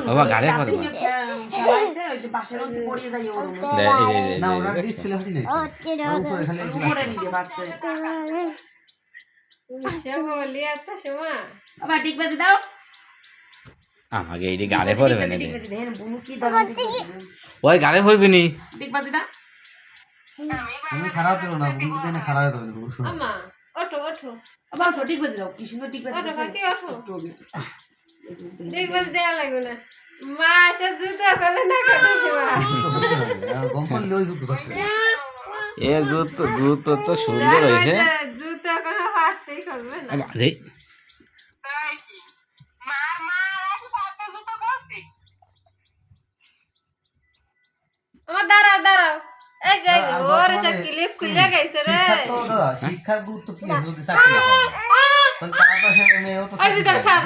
বাবা গাড়ি পড়বে না ওরা ডিসপ্লে হটি নাই উপরে খালি উপরে নিতে পারছে বাবা ঠিক বাজে দাও আমাকে এই গাড়ি পড়বে না ঠিক বাজে দেখেন বুনু কি দারুণ ওই গাড়ি পড়বি নি ঠিক বাজে দাও তুমি খারাপ দিও না বুঝতে দেনে খারাপ দিও না আমা ওঠো ওঠো আবার ওঠো ঠিক বাজে দাও কি সুন্দর ঠিক বাজে ওঠো বাকি ওঠো একটু আগে। ঠিক বাজে দেয়া লাগবে না মা এসে জুতো খুলে না কাটে সেবা গম্পল লই দুটো ধরতে এ জুতো তো সুন্দর হয়েছে জুতো কোনো হাততেই খুলবে না বাজে আমার দাঁড়াও দাঁড়াও এই যে ওর সব ক্লিপ খুলে গেছে রে শিক্ষার গুরুত্ব কি যদি চাকরি হয় তাহলে তার পাশে মেয়েও তো আর যে তার সাপ